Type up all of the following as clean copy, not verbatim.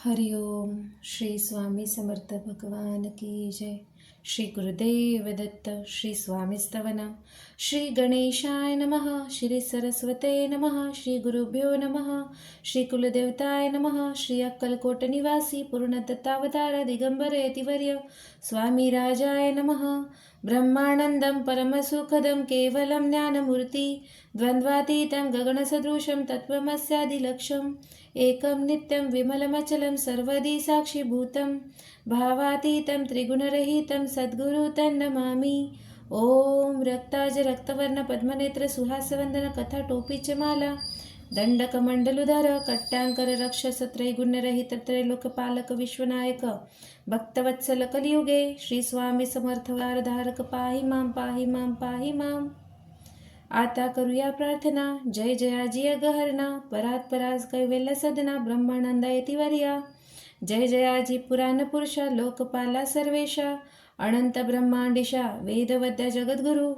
हरिओम. श्री स्वामी समर्थ भगवान की जय. श्री गुरुदेव दत्त. श्री स्वामी स्तवन. श्री गणेशाय नमः. श्री सरस्वते नमः. श्री गुरुभ्यो नमः. श्री कुलदेवताय नमः. श्री अक्कलकोट निवासी पूर्ण दत्तावतार दिगंबर यतिवर्य स्वामी राजाय नमः. ब्रह्मानंदं परमसुखदं केवलं ज्ञानमूर्ति द्वन्द्वातीतं गगनसदृशं तत्त्वमस्यादिलक्ष्यम् एकं नित्यं विमलमचलं सर्वदी साक्षीभूतं भावातीतं त्रिगुणरहितं सद्गुरु तन्नमामि. ओम रक्ताज रक्तवर्ण पद्मनेत्र सुहासवंदन कथा टोपीच माला दंडकमंडलुधर कट्टांकर रक्षस त्रैगुण्यरहित त्रैलोकपालक विश्वनायक भक्तवत्सल कलियुगे श्री स्वामी समर्थवार धारक पाहि मां पाहि मां पाहि मां. आता करूया प्रार्थना. जय जयाजी अगहरणा परात पराज कैवल्य सदना ब्रह्मानंदा यतिवर्या. जय जयाजी पुराण पुरुषा लोकपाला सर्वेशा अनंत ब्रह्मांडिशा वेदवद्या जगद्गुरु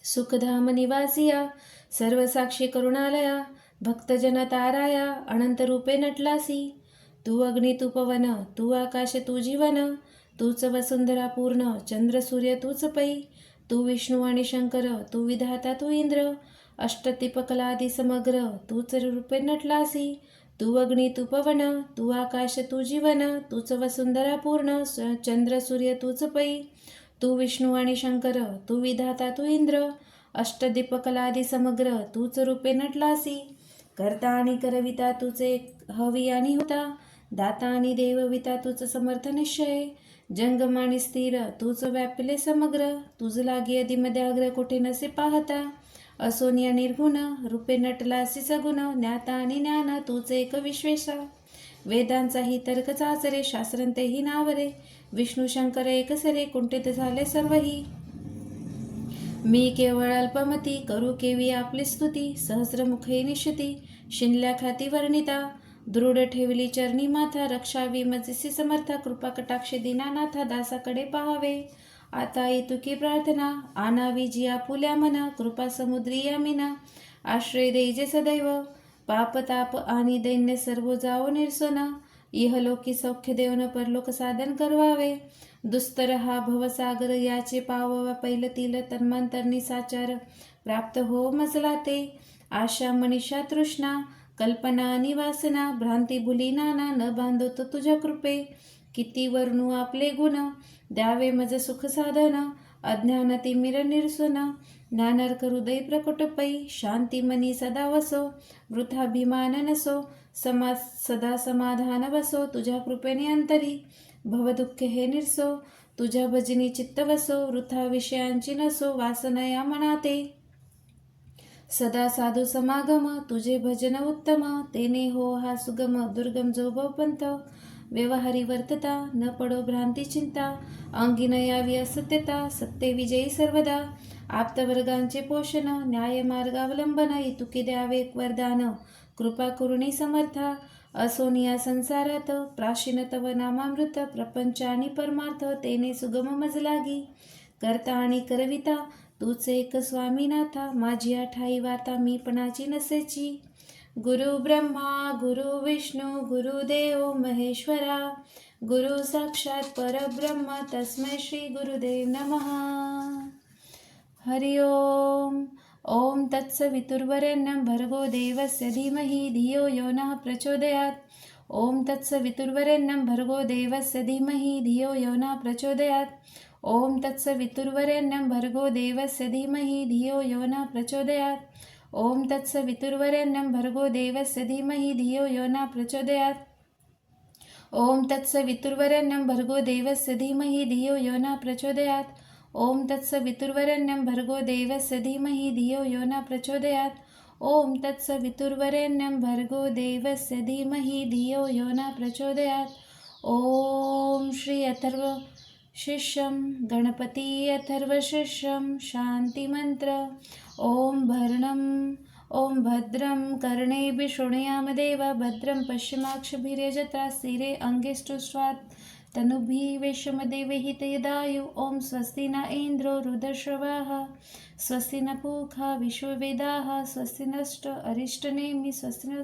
सुखधाम निवासिया सर्वसाक्षी करुणालया भक्तजन ताराया अनंत रूपे नटलासी. तू अग्नी तू पवन तू आकाश तू जीवन तूच वसुंधरा पूर्ण चंद्र सूर्य तूच पै. तू विष्णू आणि शंकर तू विधाता तू इंद्र अष्टतिपकलादी समग्र तूच रूपे नटलासी. तू अग्नी तू पवन तू आकाश तू जीवन तूच वसुंधरा पूर्ण चंद्र सूर्य तूच पै. तू विष्णू आणि शंकर तू विधाता तू इंद्र अष्टदीपकलादी समग्र तूच रूपे नटलासी. करता आणि करविता तुझे हवी आणि होता दाता आणि देवविता तुझ समर्थ निश्चय. जंगम आणि स्थिर तूच व्यापिले समग्र तुझ लागी अधीमध्ये अग्र कोठे नसे पाहता. असोनिया निर्गुण रूपे नटलासी सगुण ज्ञाता आणि ज्ञान तूच एक विश्वेशा. वेदांचाही तर्क चाचरे शास्त्रंतेही नावरे विष्णू शंकर एकसरे कुंठित झाले सर्वही. मी केवळ अल्पमती करू केवी आपली स्तुती सहस्रमुखे निश्चिती शिनल्या खाती वर्णिता दृढ ठेवली चरणी माथा रक्षावी मजसी समर्था कृपा कटाक्षे दीनानाथा दासाकडे पाहावे. आता इतुकी प्रार्थना आनावी जी आपुल्या मना कृपा समुद्री यामिना आश्रय देजे सदैव पाप ताप आणि दैन्य सर्व जाओ निरसोना. इहलोकी सौख्य देवन परलोक साधन करवावे. दुस्तर हा भवसागर याचे पाववा पैलतील तन्मांतरणी साचार प्राप्त हो मजला ते. आशा मनीषा तृष्णा कल्पना आणि वासना भ्रांती भुली नाना न बांधतो तुझ्या कृपे. किती वर्णू आपले गुण द्यावे मज सुख साधन अज्ञान तिमिर निरसन ज्ञानार्क हृदय प्रकट पै. शांती मनी सदा वसो वृथाभिमान नसो सदा समाधान वसो तुझ्या कृपेने अंतरी. भवदुःख हे निरसो तुझ्या भजनी चित्त वसो वृथा विषयांची नसो वासना या मनाते. सदा साधू समागम तुझे भजन उत्तम तेने हो हा सुगम दुर्गम जो भवपंथ. व्यवहारी वर्तता न पडो भ्रांती चिंता अंगी न यावी असत्यता सत्य विजयी सर्वदा. आप्तवर्गांचे पोषण न्याय मार्गावलंबन इतुकी द्यावे वरदान कृपा करुणी समर्था. असोनिया संसारात प्राचीन तव नामामृत प्रपंच आणि परमार्थ तेने सुगम मज लागी. करता आणि करविता तूच एक स्वामीनाथा माझी ठाई वार्ता मी पणाची नसेची. गुरु ब्रह्मा गुरु विष्णू गुरुदेव महेश्वरा गुरु साक्षात परब्रह्म तस्मै श्री गुरुदेव नमः. हरि ओम. ओम तत्सवितुर्वरेण्यं भर्गो देवस्य धीमहि धियो यो नः प्रचोदयात्. ओम तत्सवितुर्वरेण्यं भर्गो देवस्य धीमहि धियो यो नः प्रचोदयात्. ओम तत्सवितुर्वरेण्यं भर्गो देवस्य धीमहि धियो यो नः प्रचोदयात्. ओम तत्सवितुर्वरेण्यं भर्गो देवस्य धीमहि धियो यो नः प्रचोदयात्. ओम तत्सवितुर्वरेण्यं भर्गो देवस्य धीमहि धियो यो नः प्रचोदयात्. ओम तत्सवितुर्वरेण्यं भर्गो देवस्य धीमहि धियो यो नः प्रचोदयात्. ओम तत्सवितुर्वरेण्यं भर्गो देवस्य धीमहि धियो यो नः प्रचोदयात्. ओम श्री अथर्व शिष्यं गणपती अथर्वशिष्यं शांती मंत्र. ओम भरणं ओम भद्रं कर्णेभिः शृणुयाम देवा भद्रं पश्चिमाक्षभिर्यजत्रा स्थिरे अंगेष्टुष्वात् तनुभिः वैश्यमदेवहितयदायु. ओम स्वस्ति न इंद्रो रुद्रश्रवाः स्वस्ति न पूषा विश्ववेदाः स्वस्ति नश्च अरिष्टनेमि स्वस्ति न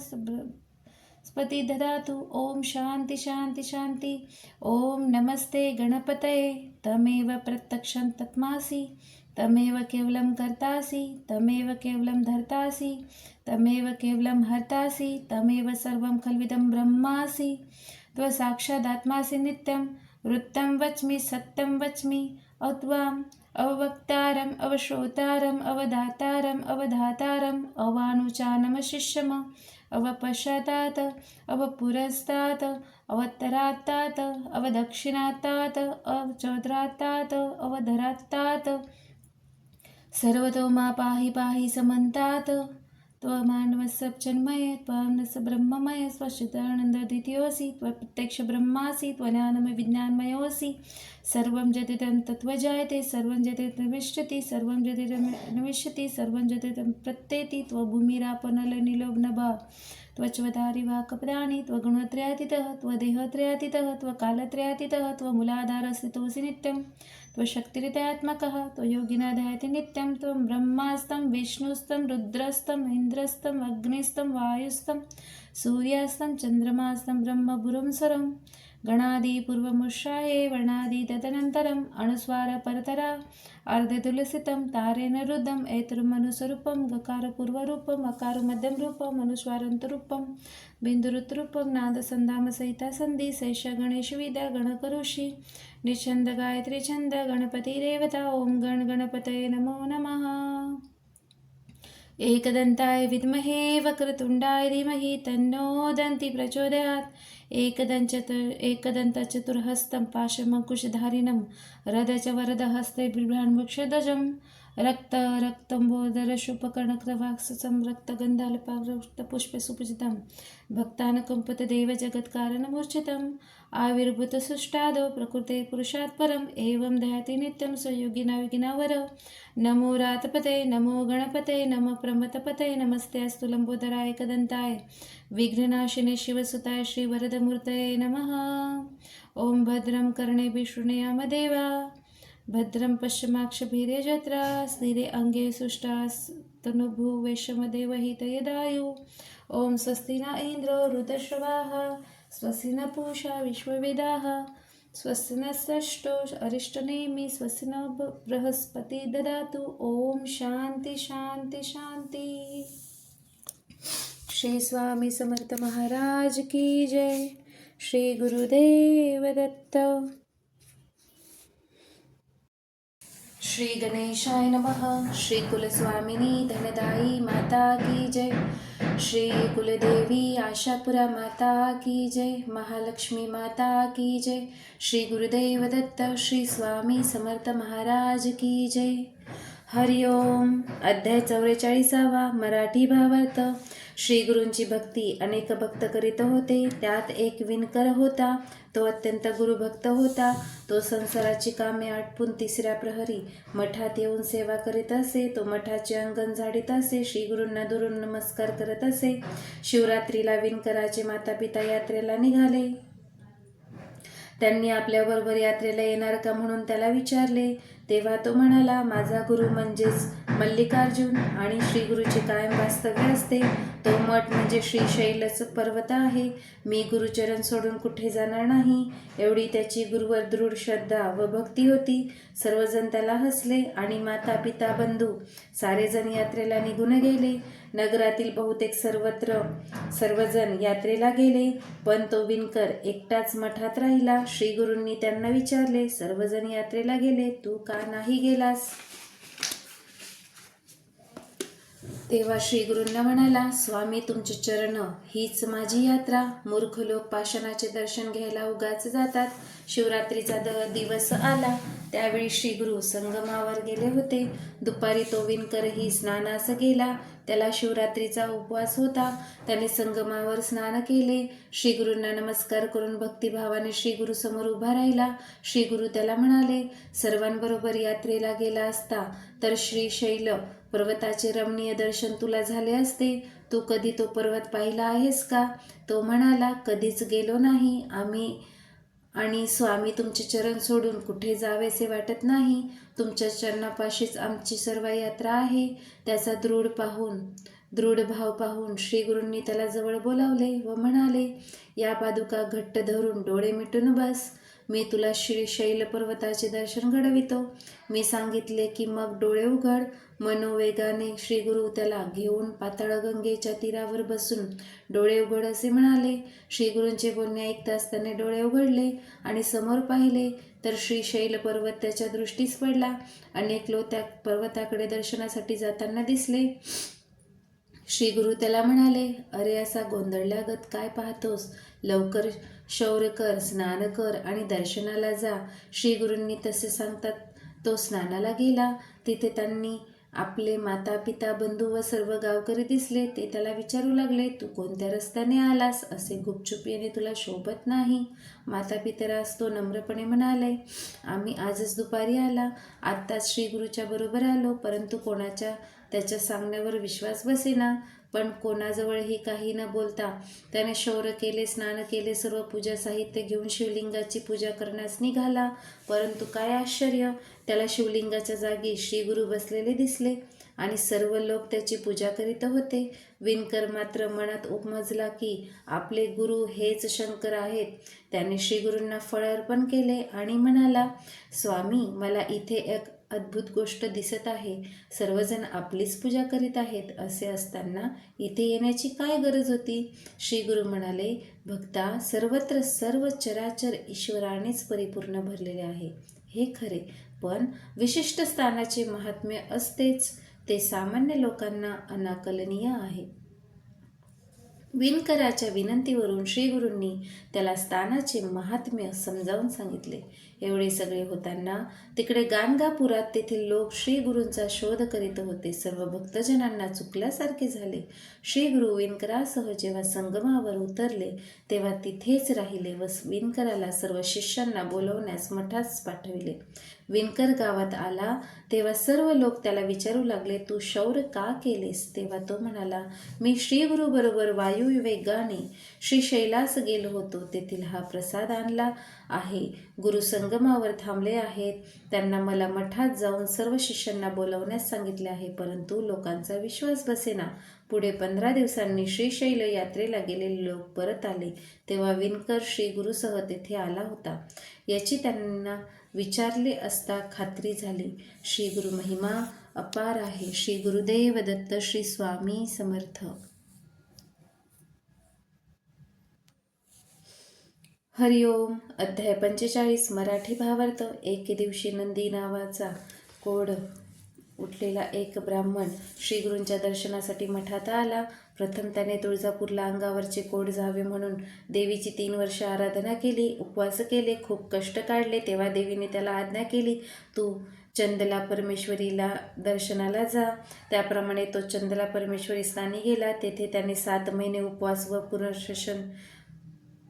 स्पति ददातु। ओम शांति शांति शांति। ओम नमस्ते गणपतये। तमेव प्रत्यक्षं तत्मासि, तमेव केवलं कर्तासि, तमेव केवलं धर्तासि, तमेव केवलं हर्तासि, तमेव सर्वं खल्विदं ब्रह्मासि। त्वसाक्षादात्मासि नित्यं। वृत्तं वच्मि सत्यं वच्मि। अत्वाम् अवक्तारम् अवश्रोतारम् अवधातारम् अवधातारम् अवानुचानमशिष्यम् अवपश्चातात् अवपुरस्तात् अवत्तरात्तात् अवदक्षिणात्तात् अवचोदरात्तात् अवधरात्तात् सर्वतो मा पाहि पाहि समन्तात्। त्वमानवसब्जन्मये त्वामनस ब्रह्ममय स्वच्चिदानन्दद्वितीयोऽसि। त्वप्रत्यक्ष ब्रह्मासि, त्वज्ञानमय विज्ञानमयोऽसि। सर्वं यदिदं तत्त्वजायते, सर्वं यदिदं विष्यति, सर्वं यदिदं नविष्यति, सर्वं यदिदं प्रत्येति। त्वभूमिरापनलनिलोभनभा त्वच्वधारि वाक्पदानि। त्वगुणत्रयातीतः, त्वदेहत्रयातीतः, त्वकालत्रयातीतः, त्वमूलाधारस्थितोऽसि नित्यं। त्वशक्तिरित्यात्मकः, त्वयोगिनाधायति नित्यं। त्वं ब्रह्मास्तं विष्णुस्तं रुद्रस्तं इन्द्रस्तं अग्निस्तं वायुस्तं सूर्यास्तं चन्द्रमास्तं ब्रह्मपुरं सरं। गणादिपूर्वमुष्याये वर्णादि तदनन्तरम् अनुस्वारपरतरा अर्धतुलसितं तारेण रुद्धम् ऐतृमनुस्वरूपं। गकारपूर्वरूपम् अकारमध्यं रूपम् अनुस्वारान्तरूपं बिन्दुरुत्रूपं नादसन्धामसहिता सन्धि सैष गणेशविद्या गणकऋषि निच्छन्द गायत्री छन्द गणपतिरेवता। ओम गण गणपतये नमो नमः। एकदन्ताय विद्महे वक्रतुण्डाय धीमहि तन्नो दन्ति प्रचोदयात्। एकदन्तचतुर्हस्तं पाशमकुशधारिणं रदचवरदहस्ते बिभ्रान्मुक्षध्वजं रक्तम्बोदरशुपकर्णकृतवाक्सं रक्तगन्धालपावृतपुष्पसुपूजितं भक्तानुकम्पतदेव जगत्कारणमूर्छितम् आविर्भूतसृष्टादौ प्रकृते पुरुषात् परम् एवं ध्याति नित्यं स्वयोगिना विघ्नावर। नमो रातपते नमो गणपते नमः प्रमथपते नमस्ते अस्तु लंबोदराय एकदन्ताय विघ्ननाशिने शिवसुताय श्रीवरदमूर्तये नमः। ओम भद्रं कर्णेभिः शृणुयाम देवा, भद्रं पश्चिमाक्षभिर्यजत्रा, स्थिरे अङ्गे सुष्ठुस्तनूर्भुवैषमदेवहितयदायु। ओम स्वस्ति न इन्द्रो वृद्धश्रवाः, स्वस्ति न पूषा विश्ववेदाः, स्वस्ति नस्तष्टो अरिष्टनेमि, स्वस्ति न बृहस्पति ददातु। ओम शांति शांति शांति। श्री स्वामी समर्थ महाराज की जय। श्री गुरुदेव दत्त। श्री गणेशाय नमः। श्री कुलस्वामिनी धनदायी माता की जय। श्री कुलदेवी आशापुरा माता की जय। महालक्ष्मी माता की जय। श्री गुरुदेव दत्त। श्री स्वामी समर्थ महाराज की जय। हरिओम। अध्याय 44 मराठी भावार्थ। श्री गुरूंची भक्ती अनेक भक्त करीत होते, त्यात एक विणकर होता. तो अत्यंत गुरुभक्त होता. तो संसाराची कामे आटपून तिसऱ्या प्रहरी मठात येऊन सेवा करीत असे. तो मठाचे अंगण झाडीत असे. श्री गुरूंना दुरून नमस्कार करत असे. शिवरात्रीला विणकराचे माता पिता यात्रेला निघाले. त्यांनी आपल्याबरोबर यात्रेला येणार का म्हणून त्याला विचारले. तेव्हा तो म्हणाला, माझा गुरु म्हणजेच मल्लिकार्जुन आणि श्रीगुरूचे कायम वास्तव्य असते. तो मठ म्हणजे श्रीशैलच पर्वत आहे. मी गुरुचरण सोडून कुठे जाणार नाही. एवढी त्याची गुरुवर दृढ श्रद्धा व भक्ती होती. सर्वजण त्याला हसले आणि माता पिता बंधू सारेजण यात्रेला निघून गेले. नगरातील बहुतेक सर्वजण यात्रेला गेले, पण तो विणकर एकटाच मठात राहिला. श्रीगुरूंनी त्यांना विचारले, सर्वजण यात्रेला गेले, तू का नाही गेलास? तेव्हा श्रीगुरूंना म्हणाला, स्वामी तुमचे चरण हीच माझी यात्रा. मूर्ख लोक पाषाणाचे दर्शन घ्यायला उगाच जातात. शिवरात्रीचा दिवस आला. त्यावेळी श्रीगुरू संगमावर गेले होते. दुपारी तो विणकरही स्नानास गेला. त्याला शिवरात्रीचा उपवास होता. त्याने संगमावर स्नान केले. श्रीगुरूंना नमस्कार करून भक्तिभावाने श्रीगुरू समोर उभा राहिला. श्रीगुरू त्याला म्हणाले, सर्वांबरोबर यात्रेला गेला असता तर श्रीशैल पर्वताचे रमणीय दर्शन तुला झाले असते. तू कधी तो पर्वत पाहिला आहेस का? तो म्हणाला, कधीच गेलो नाही. आणि स्वामी तुमचे चरण सोडून कुठे जावेसे वाटत नाही. तुमच्या चरणापाशीच आमची सर्व यात्रा आहे. त्याचा दृढ पाहून दृढ भाव पाहून श्री गुरूंनी त्याला जवळ बोलावले व म्हणाले, या पादुका घट्ट धरून डोळे मिटून बस. मी तुला श्रीशैल पर्वताचे दर्शन घडवितो. मी सांगितले की मग डोळे उघड. मनोवेगाने श्री गुरु त्याला घेऊन पाताळगंगेच्या तीरावर बसून डोळे उघड असे म्हणाले. श्री गुरूंचे बोलणे ऐकताच त्याने डोळे उघडले आणि समोर पाहिले तर श्रीशैल पर्वत त्याच्या दृष्टीस पडला. अनेक लोक त्या पर्वताकडे दर्शनासाठी जाताना दिसले. श्री गुरु त्याला म्हणाले, अरे असा गोंधळल्यागत काय पाहतोस? लवकर शौर्य कर, स्नान कर आणि दर्शनाला जा. श्री गुरूंनी तसे सांगतात तो स्नानाला गेला. तिथे त्यांनी आपले माता पिता बंधू व सर्व गावकरी दिसले. ते त्याला विचारू लागले, तू कोणत्या रस्त्याने आलास? असे गुपचूप येणे तुला शोभत नाही. माता पितरास तो नम्रपणे म्हणाले, आम्ही आजच दुपारी आला. आत्ताच श्री गुरूच्या बरोबर आलो, परंतु कोणाच्या त्याच्या सांगण्यावर विश्वास बसेना. पण कोणाजवळही काही न बोलता त्याने शौर्य केले, स्नान केले, सर्व पूजा साहित्य घेऊन शिवलिंगाची पूजा करण्यास निघाला. परंतु काय आश्चर्य, त्याला शिवलिंगाच्या जागी श्री गुरु बसलेले दिसले आणि सर्व लोक त्याची पूजा करीत होते. विणकर मात्र मनात उपमजला की आपले गुरु हेच शंकर आहेत. त्याने श्री गुरूंना फळ अर्पण केले आणि म्हणाला, स्वामी, मला इथे एक अद्भुत गोष्ट दिसत आहे. सर्वजण आपलीच पूजा करीत आहेत. असे असताना इथे येण्याची काय गरज होती? श्री गुरु म्हणाले, भक्ता, सर्वत्र सर्व चराचर ईश्वरानेच परिपूर्ण भरलेले आहे, हे खरे. पण विशिष्ट स्थानाचे महात्म्य असतेच. ते सामान्य लोकांना अनाकलनीय आहे. विणकराच्या विनंतीवरून श्री गुरूंनी त्याला स्थानाचे महात्म्य समजावून सांगितले. एवढे सगळे होताना तिकडे गाणगापुरात तेथील लोक श्री गुरूंचा शोध करीत होते. सर्व भक्तजनांना चुकल्यासारखे झाले. श्री गुरु विणकरासह जेव्हा संगमावर उतरले तेव्हा तिथेच राहिले व विणकराला सर्व शिष्यांना बोलवण्यास मठास पाठविले. विणकर गावात आला तेव्हा सर्व लोक त्याला विचारू लागले, तू शौर्य का केलेस? तेव्हा तो म्हणाला, मी श्री गुरु बरोबर वायुवेगाने श्रीशैलास गेलो होतो. तेथील हा प्रसाद आणला आहे. गुरु संगमावर थांबले आहेत. त्यांना मला मठात जाऊन सर्व शिष्यांना बोलवण्यास सांगितले आहे, परंतु लोकांचा विश्वास बसेना. पुढे 15 दिवसांनी श्रीशैल यात्रेला गेलेले लोक परत आले तेव्हा विणकर श्री गुरुसह तेथे आला होता. याची त्यांना विचारले असता खात्री झाली. श्री गुरु महिमा अपार आहे. श्री गुरुदेव दत्त. श्री स्वामी समर्थ. हरिओम. अध्याय 45. मराठी भावार्थ. एके दिवशी नंदी नावाचा कोड उठलेला एक ब्राह्मण श्री गुरूंच्या दर्शनासाठी मठात आला. प्रथम त्याने तुळजापूरला अंगावरचे कोड जावे म्हणून देवीची 3 वर्ष आराधना केली, उपवास केले, खूप कष्ट काढले. तेव्हा देवीने त्याला आज्ञा केली, तू चंदला परमेश्वरीला दर्शनाला जा. त्याप्रमाणे तो चंदला परमेश्वरी स्थानी गेला. तेथे त्याने 7 महिने उपवास व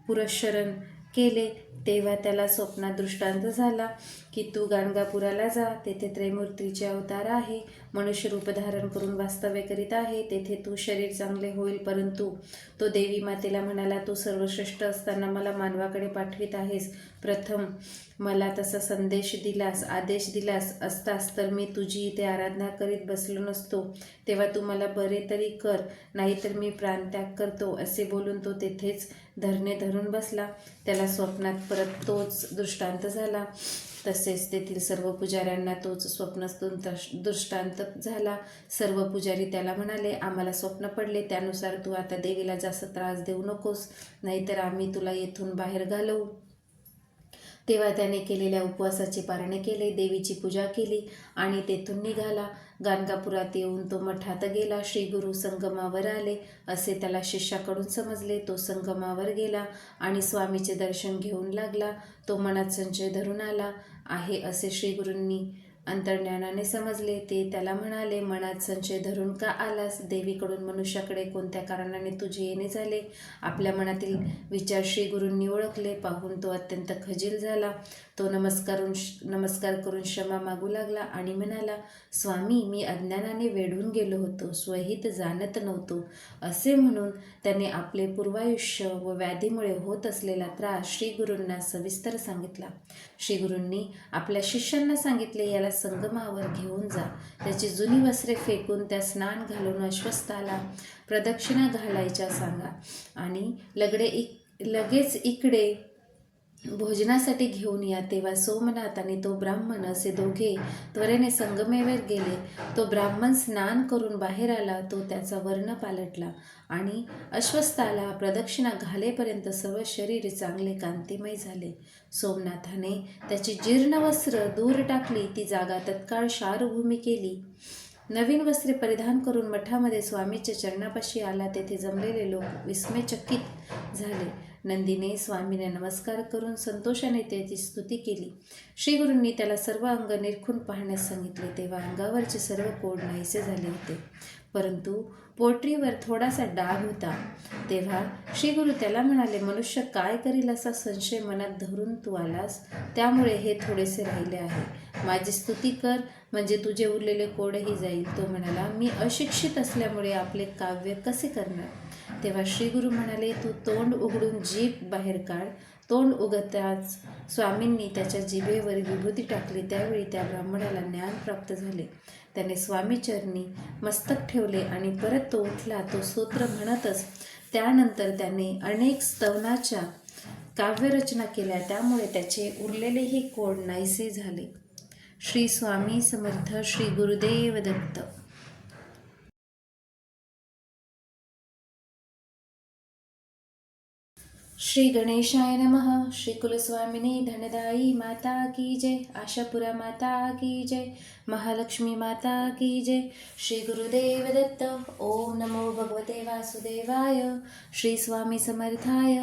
पुरश्चरण केले. तेव्हा त्याला स्वप्नात दृष्टांत झाला की तू गाणगापुराला जा. तेथे त्रैमूर्तीचे अवतार आहे. मनुष्य रूप धारण करून वास्तव्य करीत आहे. तेथे तू शरीर चांगले होईल. परंतु तो देवी मातेला म्हणाला, तू सर्वश्रेष्ठ असताना मला मानवाकडे पाठवित आहेस. प्रथम मला तसा आदेश दिलास असतास तर मी तुझी इथे आराधना करीत बसलो नसतो. तेव्हा तू मला बरे तरी कर, नाहीतर मी प्राणत्याग करतो. असे बोलून तो तेथेच धरणे धरून बसला. त्याला स्वप्नात परत तोच दृष्टांत झाला. तसेच तेथील सर्व पुजाऱ्यांना तोच स्वप्नातून दृष्टांत झाला. सर्व पुजारी त्याला म्हणाले, आम्हाला स्वप्न पडले, त्यानुसार तू आता देवीला जास्त त्रास देऊ नकोस, नाहीतर आम्ही तुला येथून बाहेर घालवू. तेव्हा त्याने केलेल्या उपवासाचे पारणे केले, देवीची पूजा केली आणि तेथून निघाला. गाणगापुरात येऊन तो मठात गेला. श्री गुरु संगमावर आले असे त्याला शिष्याकडून समजले. तो संगमावर गेला आणि स्वामीचे दर्शन घेऊन लागला. तो मनात संशय धरून आला आहे असे श्री गुरूंनी अंतर्ज्ञानाने समजले. ते त्याला म्हणाले, मनात संशय धरून का आलास? देवीकडून मनुष्याकडे कोणत्या कारणाने तुझे येणे झाले? आपल्या मनातील विचार श्री गुरूंनी ओळखले. पाहून तो अत्यंत खजील झाला. तो नमस्कार करून क्षमा मागू लागला आणि म्हणाला, स्वामी, मी अज्ञानाने वेढून गेलो होतो, स्वहित जाणत नव्हतो. असे म्हणून त्याने आपले पूर्वायुष्य व व्याधीमुळे होत असलेला त्रास श्री गुरूंना सविस्तर सांगितला. श्री गुरूंनी आपल्या शिष्यांना सांगितले, याला संगमावर घेऊन जा. त्याची जुनी वस्त्रे फेकून त्या स्नान घालून अश्वत्थाला प्रदक्षिणा घालायच्या सांगा आणि लगेच इकडे भोजनासाठी घेऊन या. तेव्हा सोमनाथ आणि तो ब्राह्मण असे दोघे त्वरेने संगमेवर गेले. तो ब्राह्मण स्नान करून बाहेर आला. तो त्याचा वर्ण पालटला आणि अश्वत्थाला प्रदक्षिणा घालेपर्यंत सर्व शरीर चांगले कांतिमय झाले. सोमनाथाने त्याची जीर्ण वस्त्र दूर टाकली, ती जागा तत्काळ शारभूमी केली. नवीन वस्त्रे परिधान करून मठामध्ये स्वामीच्या चरणापाशी आला. तेथे जमलेले लोक विस्मयचकित झाले. नंदीने स्वामीने नमस्कार करून संतोषाने त्याची स्तुती केली. श्रीगुरूंनी त्याला सर्व अंग निरखून पाहण्यास सांगितले. तेव्हा अंगावरचे सर्व कोड नाहीसे झाले होते, परंतु पोटरीवर थोडासा डाग होता. तेव्हा श्रीगुरू त्याला म्हणाले, मनुष्य काय करील असा संशय मनात धरून तू आलास, त्यामुळे हे थोडेसे राहिले आहे. माझी स्तुती कर, म्हणजे तुझे उरलेले कोडही जाईल. तो म्हणाला, मी अशिक्षित असल्यामुळे आपले काव्य कसे करणार. तेव्हा श्रीगुरू म्हणाले, तू तोंड उघडून जीभ बाहेर काढ. तोंड उघडताच स्वामींनी त्याच्या जिभेवर विभूती टाकली. त्यावेळी त्या ब्राह्मणाला ज्ञान प्राप्त झाले. त्याने स्वामीचरणी मस्तक ठेवले आणि परत तो उठला. तो स्तोत्र म्हणतच त्यानंतर त्याने अनेक स्तवनाच्या काव्यरचना केल्या. त्यामुळे त्याचे उरलेलेही कोड नाहीसे झाले. श्री स्वामी समर्थ. श्री गुरुदेव दत्त. श्री गणेशाय नमः. श्री कुलस्वामिनी धनदायी माता की जय. आशापुरा माता की जय. महालक्ष्मी माता की जय. श्री गुरुदेव दत्त. ओम नमो भगवते वासुदेवाय. श्री स्वामी समर्थाय.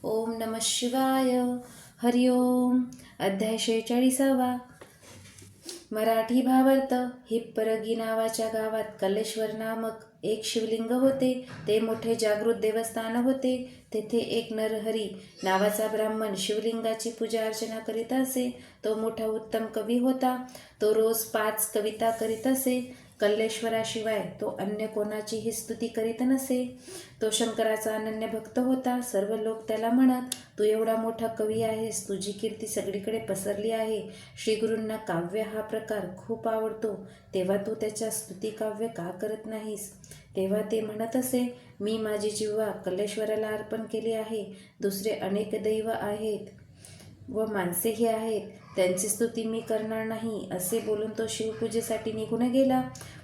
ओम नमः शिवाय. हरिओम. अध्याय 46. मराठी भावार्थ. हिप्परगी नावाच्या गावात कल्लेश्वर नामक एक शिवलिंग होते. ते मोठे जागृत देवस्थान होते. तेथे एक नरहरी नावाचा ब्राह्मण शिवलिंगाची पूजा अर्चना करीत असे. तो मोठा उत्तम कवी होता. तो रोज 5 कविता करीत असे. कल्लेश्वराशिवाय तो अन्य कोणाचीही स्तुती करीत नसे. तो शंकराचा अनन्य भक्त होता. सर्व लोक त्याला म्हणत, तू एवढा मोठा कवी आहेस, तुझी कीर्ती सगळीकडे पसरली आहे. श्रीगुरूंना काव्य हा प्रकार खूप आवडतो, तेव्हा तू त्याच्या स्तुती काव्य का करत नाहीस. तेव्हा ते म्हणत असे, मी माझी जिव्हा कल्लेश्वराला अर्पण केली आहे. दुसरे अनेक दैव आहेत व माणसेही आहेत, त्यांची स्तुती मी करणार नाही. असे बोलून तो शिवपूजेसाठी निघून गेला.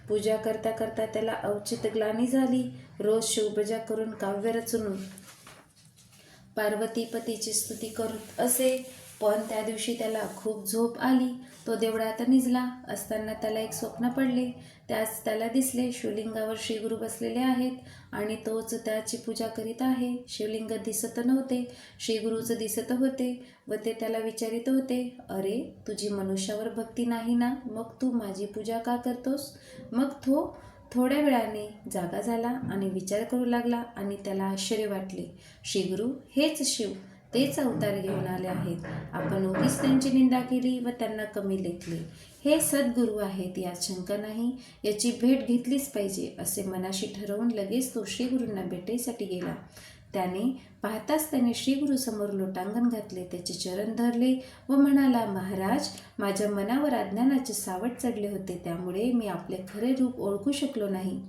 पूजा करता करता त्याला अवचित ग्लानी झाली. रोज शिवपूजा करून काव्य रचून पार्वतीपतीची स्तुती करत असे. पण त्या दिवशी त्याला खूप झोप आली. तो देवळात निजला असताना त्याला एक स्वप्न पडले. त्यास त्याला दिसले, शिवलिंगावर श्रीगुरू बसलेले आहेत आणि तोच त्याची पूजा करीत आहे. शिवलिंग दिसत नव्हते, श्रीगुरूच दिसत होते व ते त्याला विचारित होते, अरे तुझी मनुष्यावर भक्ती नाही ना, मग तू माझी पूजा का करतोस. मग तो थोड्या वेळाने जागा झाला आणि विचार करू लागला आणि त्याला आश्चर्य वाटले. श्रीगुरू हेच शिव, तेच अवतार घेऊन आले आहेत. आपण उगीच त्यांची निंदा केली व त्यांना कमी लेखले. हे सद्गुरू आहेत, यात शंका नाही. याची भेट घेतलीच पाहिजे असे मनाशी ठरवून लगेच तो श्रीगुरूंना भेटीसाठी गेला. त्याने पाहताच त्याने श्रीगुरूसमोर लोटांगण घातले, त्याचे चरण धरले व म्हणाला, महाराज, माझ्या मनावर अज्ञानाचे सावट चढले होते, त्यामुळे मी आपले खरे रूप ओळखू शकलो नाही.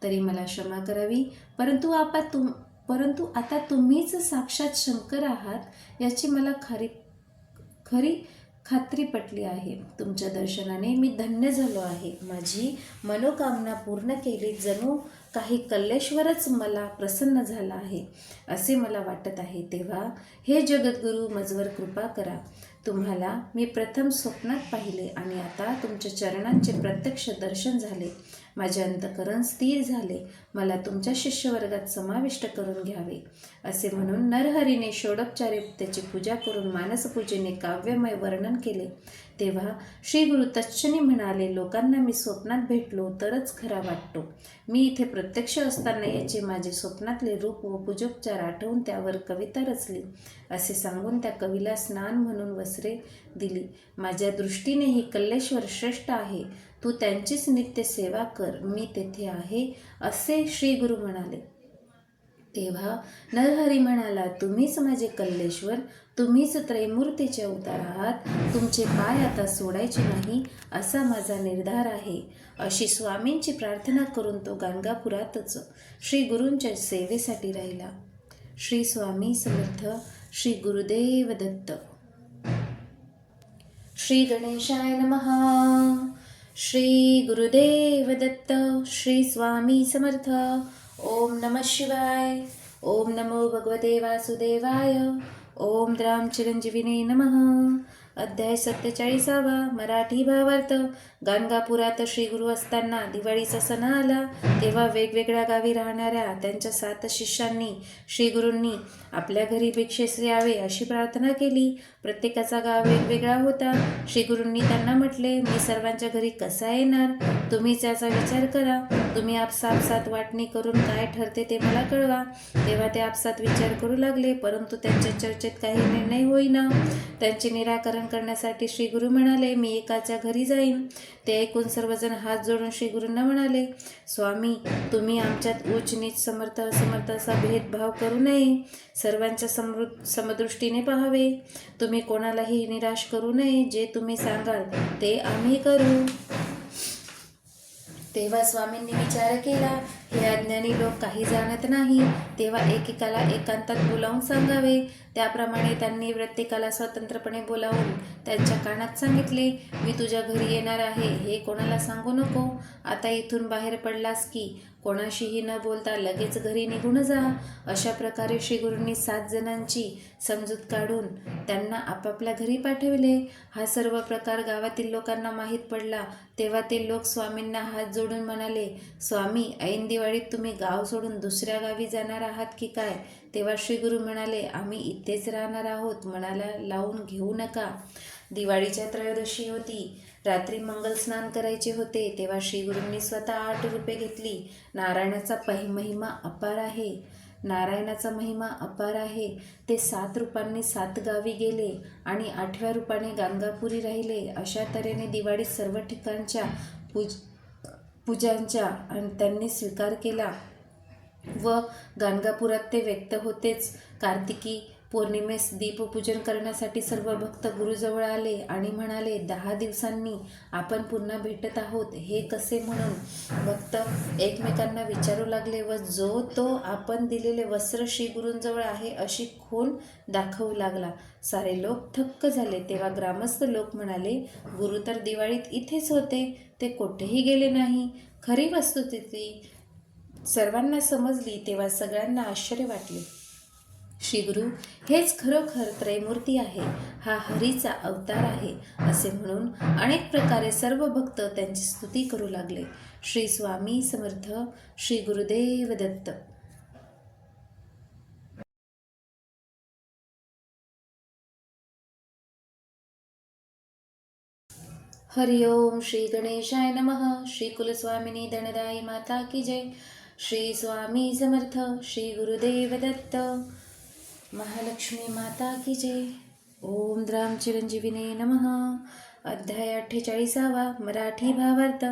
तरी मला क्षमा करावी. परंतु आता तुम्हीच साक्षात शंकर आहात याची मला खरी खात्री पटली आहे. तुमच्या दर्शनाने मी धन्य झालो आहे. माझी मनोकामना पूर्ण केली. जणू काही कल्लेश्वरच मला प्रसन्न झाला आहे असे मला वाटत आहे. तेव्हा हे जगद्गुरू मजवर कृपा करा. तुम्हाला मी प्रथम स्वप्नात पाहिले आणि आता तुमच्या चरणांचे प्रत्यक्ष दर्शन झाले. माझे अंतःकरण स्थिर झाले. मला तुमच्या शिष्यवर्गात समाविष्ट करून घ्यावे. असे म्हणून नरहरीने षोडोपचारे त्याची पूजा करून मानसपूजेने काव्यमय वर्णन केले. तेव्हा श्रीगुरू तत्क्षणी म्हणाले, लोकांना मी स्वप्नात भेटलो तरच खरा वाटतो. मी इथे प्रत्यक्ष असताना याचे माझे स्वप्नातले रूप व पूजोपचार आठवून त्यावर कविता रचली. असे सांगून त्या कवीला स्नान म्हणून वस्त्रे दिली. माझ्या दृष्टीने ही कल्लेश्वर श्रेष्ठ आहे. तू त्यांचीच नित्य सेवा कर. मी तेथे आहे असे श्रीगुरू म्हणाले. तेव्हा नरहरी म्हणाला, तुम्हीच माझे कल्लेश्वर, तुम्हीच त्रैमूर्तीचे अवतार आहात, तुमचे पाय आता सोडायचे नाही असा माझा निर्धार आहे. अशी स्वामींची प्रार्थना करून तो गाणगापुरातच श्री गुरूंच्या सेवेसाठी राहिला. श्री स्वामी समर्थ. श्री गुरुदेव दत्त. श्री गणेशाय नमः. श्री गुरुदेव दत्त. श्री स्वामी समर्थ. ओम नमः शिवाय. ओम नमो भगवते वासुदेवाय. ओम द्राम चिरंजीविने नमः. अध्याय 47. मराठी भावार्थ. गाणगापुरात श्री गुरु असताना दिवाळीचा सण आला, तेव्हा वेगवेगळ्या गावी राहणाऱ्या त्यांच्या 7 शिष्यांनी श्री गुरूंनी आपल्या घरी भिक्षेस यावे अशी प्रार्थना केली. प्रत्येकाचा गाव वेगवेगळा होता. श्री गुरूंनी त्यांना म्हटले, मी सर्वांच्या घरी कसा येणार? तुम्ही त्याचा विचार करा. तुम्ही आपसात वाटणी करून काय ठरते ते मला कळवा. तेव्हा ते आपसात विचार करू लागले, परंतु त्यांच्या चर्चेत काही निर्णय होईना. त्यांचे निराकरण करण्यासाठी श्री गुरु म्हणाले, मी एकाच्या घरी जाईन. ते ऐकून सर्वजण हात जोडून श्री गुरूंना म्हणाले, स्वामी, तुम्ही आमच्यात उच्च नीच समर्थ असमर्थ असा भेदभाव करू नये. सर्वांच्या समदृष्टीने पाहावे. तुम्ही कोणालाही निराश करू नये. जे तुम्ही सांगाल ते आम्ही करू. तेव्हा स्वामींनी विचार केला, हे अज्ञानी लोक काही जाणत नाही, तेव्हा एकेकाला एकांतात बोलावून सांगावे. त्याप्रमाणे त्यांनी प्रत्येकाला स्वतंत्रपणे बोलावून त्यांच्या कानात सांगितले, मी तुझ्या घरी येणार आहे, हे कोणाला सांगू नको. आता इथून बाहेर पडलास की कोणाशीही न बोलता लगेच घरी निघून जा. अशा प्रकारे श्री गुरूंनी 7 जणांची समजूत काढून त्यांना आपापल्या घरी पाठविले. हा सर्व प्रकार गावातील लोकांना माहीत पडला. तेव्हा ते लोक स्वामींना हात जोडून म्हणाले, स्वामी, ऐन दिवाळीत तुम्ही गाव सोडून दुसऱ्या गावी जाणार आहात की काय? तेव्हा श्री गुरु म्हणाले, आम्ही इथेच राहणार आहोत, मनाला लावून घेऊ नका. दिवाळीच्या त्रयोदशी होती. रात्री मंगल स्नान करायचे होते. तेव्हा श्री गुरूंनी स्वतः 8 रूपे घेतली. नारायणाचा महिमा अपार आहे. ते 7 रूपांनी 7 गावी गेले आणि 8व्या रूपाने गाणगापुरी राहिले. अशा तऱ्हेने दिवाळीत सर्व ठिकाणच्या पूजांचा त्यांनी स्वीकार केला व गाणगापुरात ते व्यक्त होतेच. कार्तिकी पौर्णिमेस दीपपूजन करण्यासाठी सर्व भक्त गुरुजवळ आले आणि म्हणाले, 10 दिवसांनी आपण पुन्हा भेटत आहोत, हे कसे? म्हणून भक्त एकमेकांना विचारू लागले व जो तो आपण दिलेले वस्त्र श्री गुरूंजवळ आहे अशी खूण दाखवू लागला. सारे लोक थक्क झाले. तेव्हा ग्रामस्थ लोक म्हणाले, गुरु तर दिवाळीत इथेच होते, ते कोठेही गेले नाही. खरी वस्तुस्थिती सर्वांना समजली. तेव्हा सगळ्यांना आश्चर्य वाटले. श्री गुरु हेच खरोखर त्रैमूर्ती आहे, हा हरीचा अवतार आहे असे म्हणून अनेक प्रकारे सर्व भक्त त्यांची स्तुती करू लागले. श्री स्वामी समर्थ. श्री गुरुदेव दत्त. हरि ओम. श्री गणेशाय नमः. श्री कुलस्वामिनी धनदाई माता की जय. श्री स्वामी समर्थ. श्री गुरुदेव दत्त. महालक्ष्मी माता की जय. ओम द्राम चिरंजीविने नमः. अध्याय 48. मराठी भावार्थ.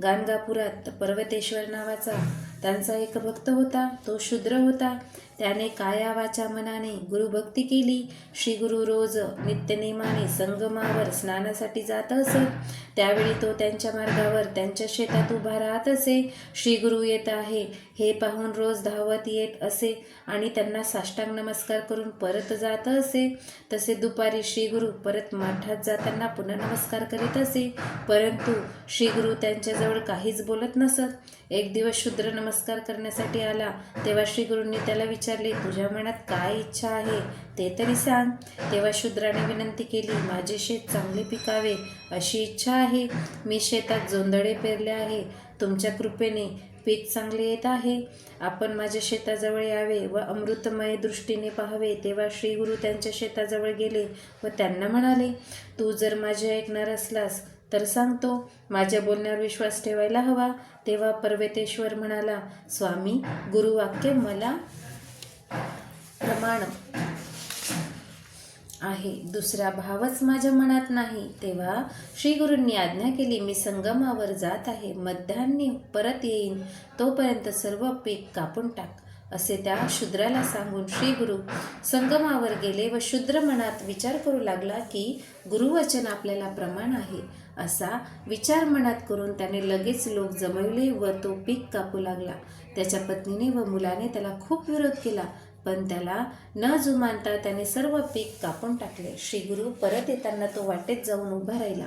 गाणगापुरात पर्वतेश्वर नावाचा त्यांचा एक भक्त होता. तो शूद्र होता. त्याने काया वाचा मनाने गुरुभक्ती केली. श्री गुरु रोज नित्यनेमाने संगमावर स्नानासाठी जात असत. त्यावेळी तो त्यांच्या मार्गावर त्यांच्या शेतात उभा राहत असे. श्री गुरु येत आहे हे पाहून रोज धावत येत असे आणि त्यांना साष्टांग नमस्कार करून परत जात असे. तसे दुपारी श्री गुरु परत मठात जाताना पुन्हा नमस्कार करीत असे, परंतु श्री गुरु त्यांच्याजवळ काहीच बोलत नसत. एक दिवस शूद्र नमस्कार करण्यासाठी आला. तेव्हा श्री गुरूंनी त्याला विचारले, तुझ्या मनात काय इच्छा आहे ते तरी सांग. तेव्हा शूद्राने विनंती केली, माझे शेत चांगले पिकावे अशी इच्छा आहे. मी शेतात जोंधळे पेरले आहे. तुमच्या कृपेने पीक चांगले येत आहे. आपण माझ्या शेताजवळ यावे व अमृतमय दृष्टीने पाहावे. तेव्हा श्री गुरु त्यांच्या शेताजवळ गेले व त्यांना म्हणाले, तू जर माझे ऐकणार असलास तर सांगतो, माझ्या बोलण्यावर विश्वास ठेवायला हवा. तेव्हा पर्वतेश्वर म्हणाला, स्वामी, गुरुवाक्य मला प्रमाण आहे, दुसरा भावच माझ्या मनात नाही. तेव्हा श्री गुरूंनी आज्ञा केली, मी संगमावर जात आहे, मध्यान्ही परत येईन, तोपर्यंत सर्व पीक कापून टाक. असे त्या शूद्राला सांगून श्री गुरु संगमावर गेले व शूद्र मनात विचार करू लागला की गुरुवचन आपल्याला प्रमाण आहे. असा विचार मनात करून त्याने लगेच लोक जमवले व तो पीक कापू लागला. त्याच्या पत्नीने व मुलाने त्याला खूप विरोध केला, पण त्याला न जुमानता त्याने सर्व पीक कापून टाकले. श्रीगुरु परत येताना तो वाटेत जाऊन उभा राहिला.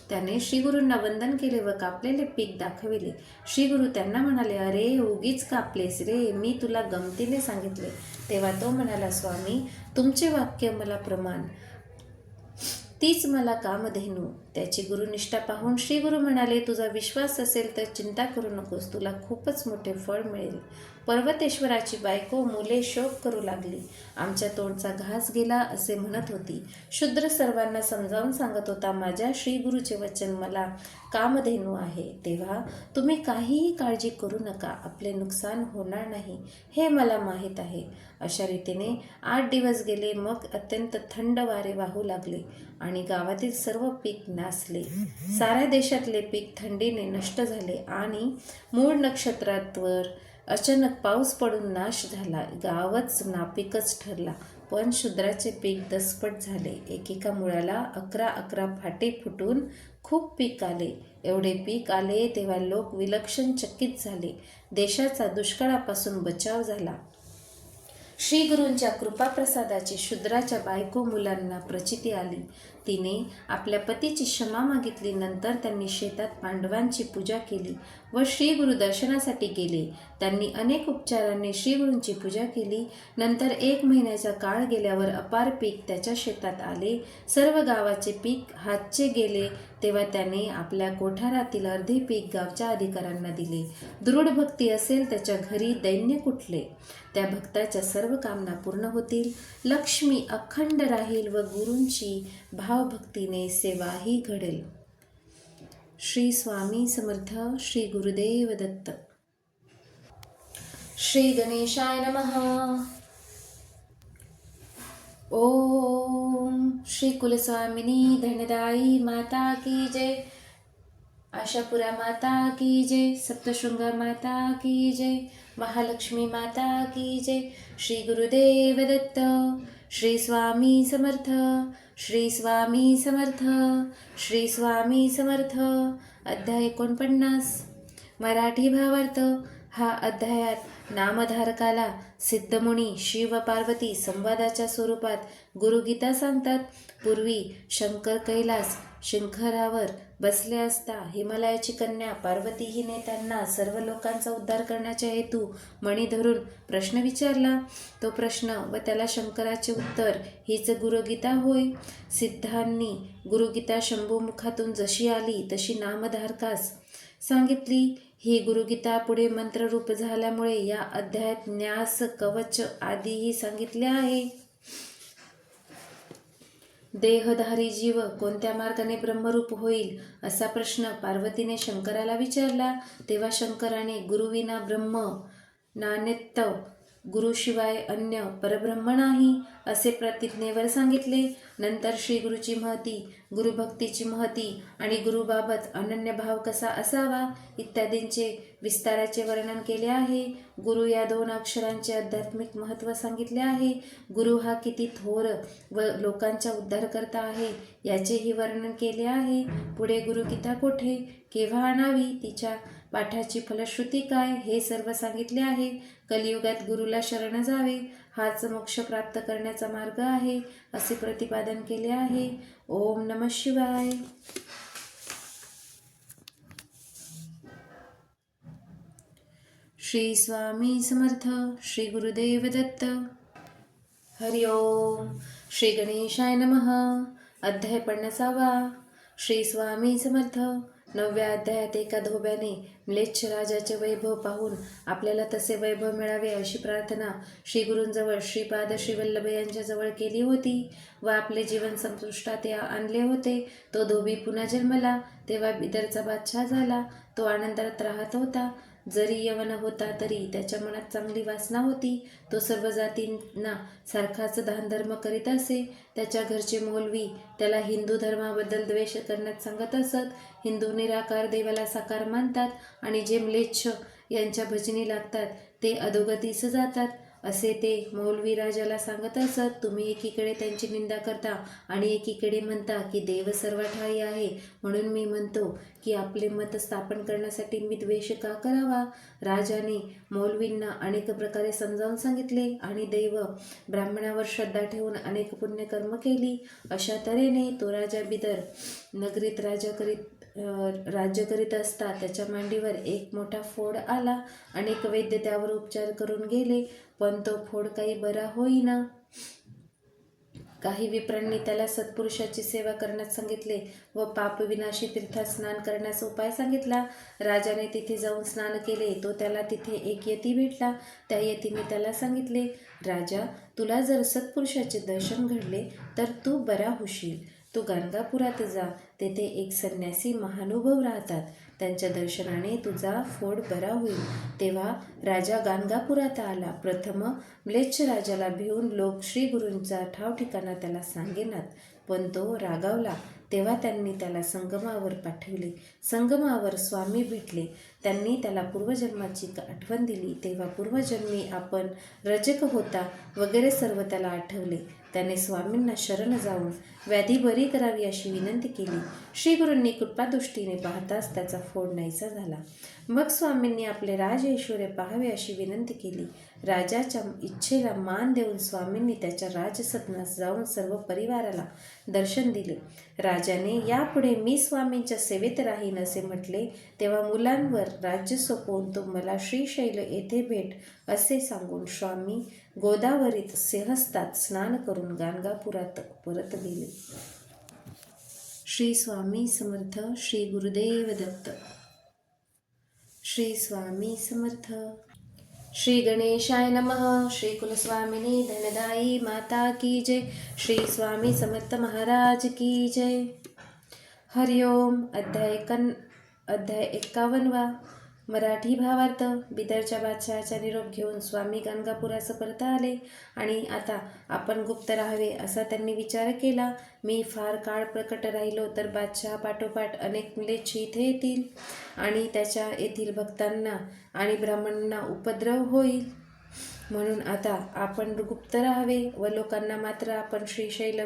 त्याने श्रीगुरूंना वंदन केले व कापलेले पीक दाखविले. श्रीगुरु त्यांना म्हणाले, अरे उगीच कापलेस रे, मी तुला गमतीने सांगितले. तेव्हा तो म्हणाला, स्वामी तुमचे वाक्य मला प्रमाण, तीच मला कामधेनू. त्याची गुरुनिष्ठा पाहून श्रीगुरु म्हणाले, तुझा विश्वास असेल तर चिंता करू नकोस, तुला खूपच मोठे फळ मिळेल. पर्वतेश्वराची बायको मुले शोक करू लागली. आमच्या तोंडचा घास गेला असे म्हणत होती. शूद्र सर्वांना समजावून सांगत होता, माझ्या श्रीगुरूचे वचन मला कामधेनू आहे, तेव्हा तुम्ही काहीही काळजी करू नका, आपले नुकसान होणार नाही हे मला माहीत आहे. अशा रीतीने 8 दिवस गेले. मग अत्यंत थंड वारे वाहू लागले आणि गावातील सर्व पीक नासले. साऱ्या देशातले पीक थंडीने नष्ट झाले आणि मूळ नक्षत्रावर अचानक पाऊस पडून नाश झाला. गावच नापीकच ठरला. पण शूद्राचे पीक दसपट झाले. एकेका मुळाला 11 फाटे फुटून खूप पीक आले. एवढे पीक आले तेव्हा लोक विलक्षण चकित झाले. देशाचा दुष्काळापासून बचाव झाला. श्रीगुरूंच्या कृपाप्रसादाची शूद्राच्या बायको मुलांना प्रचिती आली. तिने आपल्या पतीची क्षमा मागितली. नंतर त्यांनी शेतात पांडवांची पूजा केली व श्रीगुरु दर्शनासाठी गेले. त्यांनी अनेक उपचारांनी श्रीगुरूंची पूजा केली. नंतर 1 महिन्याचा काळ गेल्यावर अपार पीक त्याच्या शेतात आले. सर्व गावाचे पीक हातचे गेले तेव्हा त्याने आपल्या कोठारातील अर्धे पीक गावच्या अधिकाऱ्यांना दिले. दृढ भक्ती असेल त्याच्या घरी दैन्य कुठले. त्या भक्ताच्या सर्व कामना पूर्ण होतील, लक्ष्मी अखंड राहील व गुरूंची भावभक्तीने सेवाही घडेल. श्री स्वामी समर्थ. श्री गुरुदेव दत्त. श्री गणेशाय नमः. ओम श्री कुलस्वामिनी धनदाई माता की जय. आशापुरा माता की जय. सप्तशृंगा माता की जय. महालक्ष्मी माता की जय. श्री गुरुदेव दत्त. श्री स्वामी समर्थ. श्री स्वामी समर्थ. श्री स्वामी समर्थ. अध्याय 49. मराठी भावार्थ. हा अध्यायात नामधारकाला सिद्धमुनी शिव व पार्वती संवादाच्या स्वरूपात गुरुगीता सांगतात. पूर्वी शंकर कैलास शिखरावर बसले असता हिमालयाची कन्या पार्वती हिने त्यांना सर्व लोकांचा उद्धार करण्याचा हेतू मणी धरून प्रश्न विचारला. तो प्रश्न व त्याला शंकराचे उत्तर हीच गुरुगीता होय. सिद्धांनी गुरुगीता शंभूमुखातून जशी आली तशी नामधारकास सांगितली. ही गुरुगीता पुढे मंत्ररूप झाल्यामुळे या अध्यायात न्यास कवच आदीही सांगितले आहे. देहधारी जीव कोणत्या मार्गाने ब्रह्मरूप होईल असा प्रश्न पार्वतीने शंकराला विचारला. तेव्हा शंकराने गुरुविना ब्रह्म नान्यत्व, गुरुशिवाय अन्य परब्रह्म नाही असे प्रतिज्ञेवर सांगितले. नंतर श्री गुरुची महती, गुरुभक्तीची महती आणि गुरुबाबत अनन्य भाव कसा असावा इत्यादींचे विस्ताराचे वर्णन केले आहे. गुरु या 2 अक्षरांचे आध्यात्मिक महत्त्व सांगितले आहे. गुरु हा किती थोर व लोकांचा उद्धारकर्ता आहे याचेही वर्णन केले आहे. पुढे गुरुगीता कोठे, केव्हा आणावी, तिच्या पाठाची फलश्रुती काय हे सर्व सांगितले आहे. कलियुगात गुरुला शरण जावे हाच मोक्ष प्राप्त करण्याचा मार्ग आहे असे प्रतिपादन केले आहे. ओम नमः शिवाय. श्री स्वामी समर्थ. श्री गुरुदेव दत्त. हरि ओम. श्री गणेशाय नमः. अध्याय 50. श्री स्वामी समर्थ. 9व्या अध्यायात एका धोब्याने म्लेच्छ राजाचे वैभव पाहून आपल्याला तसे वैभव मिळावे अशी प्रार्थना श्री गुरूंजवळ श्रीपाद श्रीवल्लभ यांच्याजवळ केली होती व आपले जीवन संपुष्टात आणले होते. तो धोबी पुन्हा जन्मला तेव्हा बिदरचा बादशाह झाला. तो आनंदात राहत होता. जरी यवन होता तरी त्याच्या मनात चांगली वासना होती. तो सर्व जातींना सारखाच दानधर्म करीत असे. त्याच्या घरचे मौलवी त्याला हिंदू धर्माबद्दल द्वेष करण्यात सांगत असत. हिंदू निराकार देवाला साकार मानतात आणि जे म्लेच्छ यांच्या भजनी लागतात ते अधोगतीस जातात असे ते मौलवी राजाला सांगत असत. तुम्ही एकीकडे त्यांची निंदा करता आणि एकीकडे म्हणता की देव सर्वठायी आहे, म्हणून मी म्हणतो की आपले मत स्थापन करण्यासाठी मी द्वेष का करावा. राजाने मौलवींना अनेक प्रकारे समजावून सांगितले आणि देव ब्राह्मणावर श्रद्धा ठेवून अनेक पुण्यकर्म केली. अशा तऱ्हेने तो राजा बिदर नगरीत राज्य करीत असता त्याच्या मांडीवर एक मोठा फोड आला. अनेक वैद्य त्यावर उपचार करून गेले, पण तो फोड काही बरा होईना. काही विप्रांनी त्याला सत्पुरुषाची सेवा करण्यास सांगितले व पापविनाशी तीर्थात स्नान करण्यास उपाय सांगितला. राजाने तिथे जाऊन स्नान केले. तो त्याला तिथे एक यती भेटला. त्या यतीने त्याला सांगितले, राजा, तुला जर सत्पुरुषाचे दर्शन घडले तर तू बरा होशील. तू गाणगापुरात जा, तेथे एक संन्यासी महानुभव राहतात. त्यांच्या दर्शनाने तुझा फोड बरा होईल. तेव्हा राजा गाणगापुरात आला. प्रथम म्लेच्छ राजाला भिवून लोक श्री गुरूंचा ठाव ठिकाणा त्याला सांगेनात, पण तो रागावला. तेव्हा त्यांनी त्याला संगमावर पाठविले. संगमावर स्वामी भेटले. त्यांनी त्याला पूर्वजन्माची आठवण दिली. तेव्हा पूर्वजन्मी आपण रजक होता वगैरे सर्व त्याला आठवले. त्याने स्वामींना शरण जाऊन व्याधी बरी करावी अशी विनंती केली. श्री गुरूंनी कृपादृष्टीने पाहताच त्याचा फोड नाहीसा झाला. मग स्वामींनी आपले राज ऐश्वर्य पाहावे अशी विनंती केली. राजाच्या इच्छेला मान देऊन स्वामींनी त्याच्या राजसदनास जाऊन सर्व परिवाराला दर्शन दिले. राजाने यापुढे मी स्वामींच्या सेवेत राहीन असे म्हटले. तेव्हा मुलांवर राज्य सोपवून तो मला श्रीशैल येथे भेट असे सांगून स्वामी गोदावरीत सिंहस्थात स्नान करून गाणगापुरात परत गेले. श्री स्वामी समर्थ. श्री गुरुदेव दत्त. श्री स्वामी समर्थ. श्री गणेशाय नमः. श्री कुलस्वामिनी धनदायी माता की जय. श्री स्वामी समर्थ महाराज की जय. हरिओम. अध्याय 51. मराठी भावार्थ. बिदरच्या बादशहाचा निरोप घेऊन स्वामी गाणगापुरास परत आले आणि आता आपण गुप्त राहावे असा त्यांनी विचार केला. मी फार काळ प्रकट राहिलो तर बादशहा पाठोपाठ अनेक म्लेच्छ इथे येतील आणि त्याच्या येथील भक्तांना आणि ब्राह्मणांना उपद्रव होईल. म्हणून आता आपण गुप्त राहावे व लोकांना मात्र आपण श्रीशैल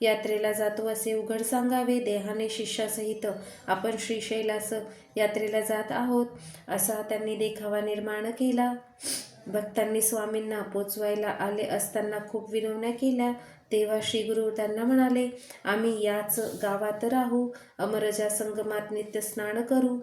यात्रेला जातो असे उघड सांगावे. देहाने शिष्यासहित आपण श्रीशैलास यात्रेला जात आहोत असा त्यांनी देखावा निर्माण केला. भक्तांनी स्वामींना पोचवायला आले असताना खूप विनवण्या केल्या. तेव्हा श्रीगुरू त्यांना म्हणाले, आम्ही याच गावात राहू, अमरजा संगमात नित्य स्नान करू,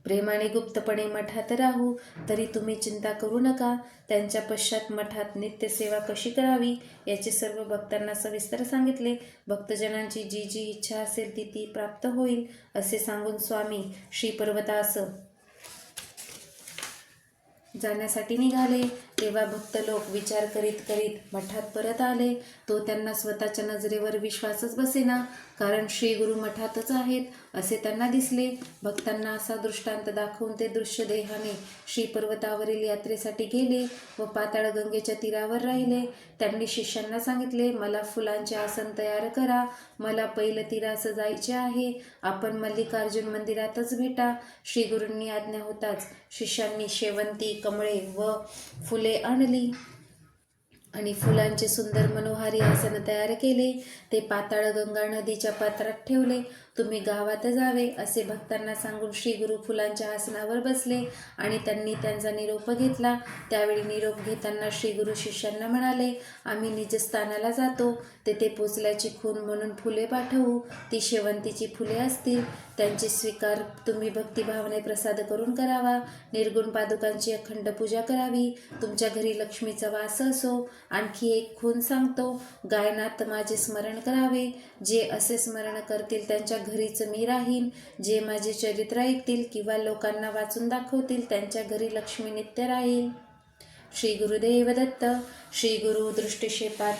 प्रेमाने गुप्तपणे मठात राहू. तरी तुम्ही चिंता करू नका. त्यांच्या पश्चात मठात नित्य सेवा कशी करावी याचे सर्व भक्तांना सविस्तर सांगितले. भक्तजनांची जी जी इच्छा असेल ती ती प्राप्त होईल असे सांगून स्वामी श्रीपर्वतास जाण्यासाठी निघाले. तेव्हा भक्त लोक विचार करीत करीत मठात परत आले. तो त्यांना स्वतःच्या नजरेवर विश्वासच बसेना, कारण श्री गुरु मठातच आहेत असे त्यांना दिसले. भक्तांना असा दृष्टांत दाखवून ते दृश्य देहाने श्री पर्वतावरील यात्रेसाठी गेले व पाताळ गंगेच्या तीरावर राहिले. त्यांनी शिष्यांना सांगितले, मला फुलांचे आसन तयार करा, मला पैल तीरास जायचे आहे, आपण मल्लिकार्जुन मंदिरातच भेटा. श्री गुरूंनी आज्ञा होताच शिष्यांनी शेवंती, कमळे व फुले आणली आणि फुलांचे सुंदर मनोहारी आसन तयार केले. ते पाताळ गंगा नदीच्या पात्रात ठेवले. तुम्ही गावात जावे असे भक्तांना सांगून श्री गुरु फुलांच्या आसनावर बसले आणि त्यांनी त्यांचा निरोप घेतला. त्यावेळी निरोप घेताना श्री गुरु शिष्यांना म्हणाले, आम्ही निजस्थानाला जातो, तेथे पोचल्याची खूण म्हणून फुले पाठवू. ती शेवंतीची फुले असतील. त्यांची स्वीकार तुम्ही भक्तिभावने प्रसाद करून करावा. निर्गुण पादुकांची अखंड पूजा करावी. तुमच्या घरी लक्ष्मीचा वास असो. आणखी एक खूण सांगतो, गायनात माझे स्मरण करावे. जे असे स्मरण करतील त्यांच्या घरीच मी राहीन. जे माझे चरित्र ऐकतील किंवा लोकांना वाचून दाखवतील त्यांच्या घरी लक्ष्मी नित्य राहील. श्री गुरुदेव दत्त. श्री गुरु दृष्टिक्षेपात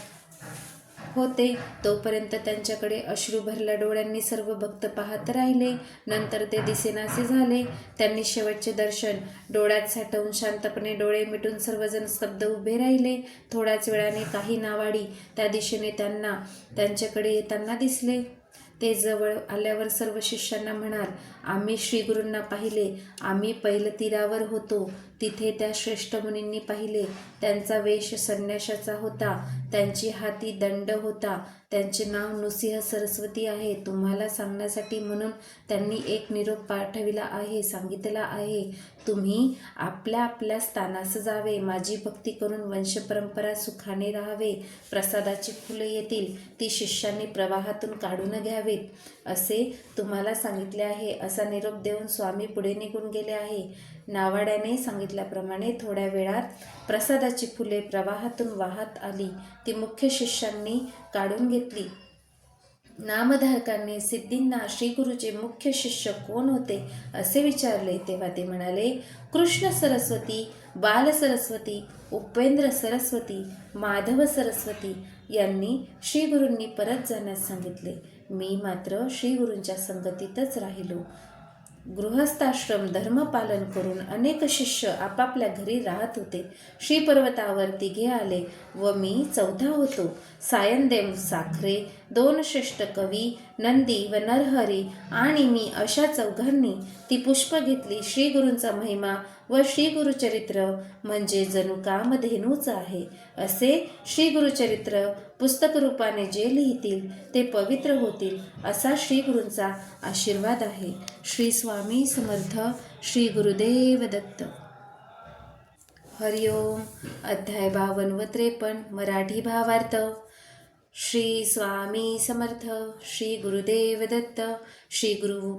होते तोपर्यंत त्यांच्याकडे अश्रू भरल्या डोळ्यांनी सर्व भक्त पाहत राहिले. नंतर ते दिसेनासे झाले. त्यांनी शेवटचे दर्शन डोळ्यात साठवून शांतपणे डोळे मिटून सर्वजण स्तब्ध उभे राहिले. थोड्याच वेळाने काही नावाडी त्या दिशेने त्यांच्याकडे येताना दिसले. ते जवळ आल्यावर सर्व शिष्यांना म्हणाल, आम्ही श्रीगुरूंना पाहिले. आम्ही पैल तीरावर होतो तिथे त्या श्रेष्ठ मुनींनी पाहिले. त्यांचा वेश संन्याशाचा होता, त्यांची हाती दंड होता. त्यांचे नाव नृसिंह सरस्वती आहे. तुम्हाला सांगण्यासाठी म्हणून त्यांनी एक निरोप पाठविला आहे, सांगितला आहे, तुम्ही आपल्या आपल्या स्थानास जावे, माझी भक्ती करून वंशपरंपरा सुखाने राहावे. प्रसादाची फुलं येतील, ती शिष्यांनी प्रवाहातून काढून घ्यावीत असे तुम्हाला सांगितले आहे. असा निरोप देऊन स्वामी पुढे निघून गेले आहे. नावाड्याने सांगितल्याप्रमाणे थोड्या वेळात प्रसादाची फुले प्रवाहातून वाहत आली. ती मुख्य शिष्यांनी काढून घेतली. नामधारकांनी सिद्धींना श्रीगुरूचे मुख्य शिष्य कोण होते असे विचारले. तेव्हा ते म्हणाले, कृष्ण सरस्वती, बाल सरस्वती, उपेंद्र सरस्वती, माधव सरस्वती यांनी श्रीगुरूंनी परत जाण्यास सांगितले. मी मात्र श्रीगुरूंच्या संगतीतच राहिलो. गृहस्थाश्रम धर्मपालन करून अनेक शिष्य आपापल्या घरी राहत होते. श्रीपर्वतावर 3 आले व मी 4था होतो. सायनदेव साखरे, 2 श्रेष्ठ कवी, नंदी व नरहरी आणि मी अशा 4घांनी ती पुष्प घेतली. श्रीगुरूंचा महिमा व श्रीगुरुचरित्र म्हणजे जणू कामधेनूच आहे. असे श्रीगुरुचरित्र पुस्तकरूपाने जे लिहितील ते पवित्र होतील असा श्रीगुरूंचा आशीर्वाद आहे. श्री स्वामी समर्थ. श्री गुरुदेव दत्त. हरिओम. अध्याय 52 व 53 मराठी भावार्थ. श्री स्वामी समर्थ. श्री गुरुदेव दत्त. श्री गुरु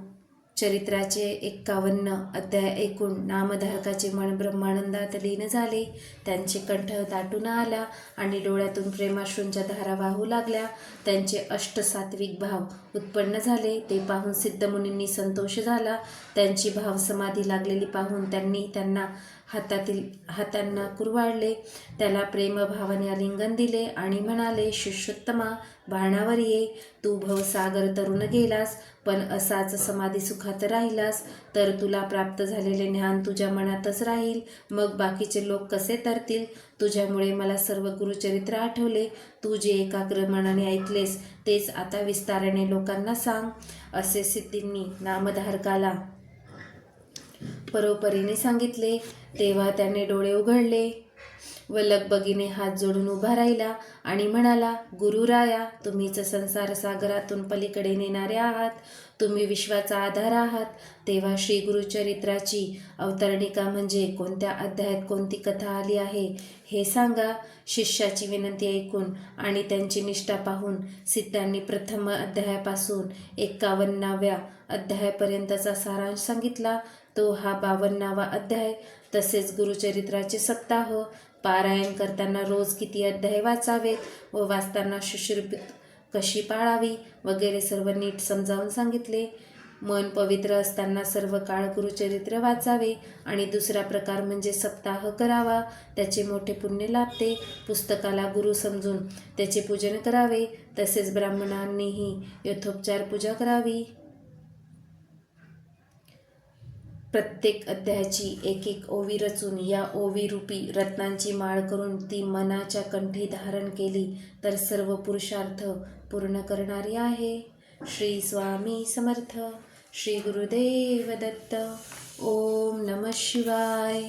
चरित्राचे 51 अध्याय ऐकून नामधारकाचे मन ब्रह्मानंदात लीन झाले. त्यांचे कंठ दाटून आला आणि डोळ्यातून प्रेमाश्रूंच्या धारा वाहू लागल्या. त्यांचे अष्टसात्विक भाव उत्पन्न झाले. ते पाहून सिद्धमुनींनी संतोष झाला. त्यांची भाव समाधी लागलेली पाहून त्यांनी त्यांना हातांना कुरवाडले. त्याला प्रेमभावाने आलिंगन दिले आणि म्हणाले, शिष्योत्तमा, भानावर ये. तू भवसागर तरुण गेलास, पण असाच समाधी सुखात राहिलास तर तुला प्राप्त झालेले ज्ञान तुझ्या मनातच राहील. मग बाकीचे लोक कसे तरतील? तुझ्यामुळे मला सर्व गुरुचरित्र आठवले. तू जे एकाग्र मनाने ऐकलेस तेच आता विस्ताराने लोकांना सांग. असे सिद्धींनी नामधारकाला परोपरीने सांगितले. तेव्हा त्याने डोळे उघडले व लगबगीने हात जोडून उभा राहिला आणि म्हणाला, गुरुराया, तुम्हीच संसार सागरातून पलीकडे नेणारे आहात. तुम्ही विश्वाचा आधार आहात. तेव्हा श्री गुरुचरित्राची अवतरणिका म्हणजे कोणत्या अध्यायात कोणती कथा आली आहे हे सांगा. शिष्याची विनंती ऐकून आणि त्यांची निष्ठा पाहून सिद्धांनी प्रथम अध्यायापासून 51व्या अध्यायापर्यंतचा सारांश सांगितला. तो हा 52वा अध्याय. तसेच गुरुचरित्राचे सप्ताह पारायण करताना रोज किती अध्याय वाचावेत व वाचताना शुश्रूषा कशी पाळावी वगैरे सर्व नीट समजावून सांगितले. मन पवित्र असताना सर्व काळ गुरुचरित्र वाचावे आणि दुसरा प्रकार म्हणजे सप्ताह करावा. त्याचे मोठे पुण्य लाभते. पुस्तकाला गुरु समजून त्याचे पूजन करावे. तसेच ब्राह्मणांनीही यथोपचार पूजा करावी. प्रत्येक अध्यायाची एक ओवी रचून या ओवीरूपी रत्नांची माळ करून ती मनाच्या कंठी धारण केली तर सर्व पुरुषार्थ पूर्ण करणारी आहे. श्री स्वामी समर्थ. श्री गुरुदेव दत्त. ओम नमः शिवाय.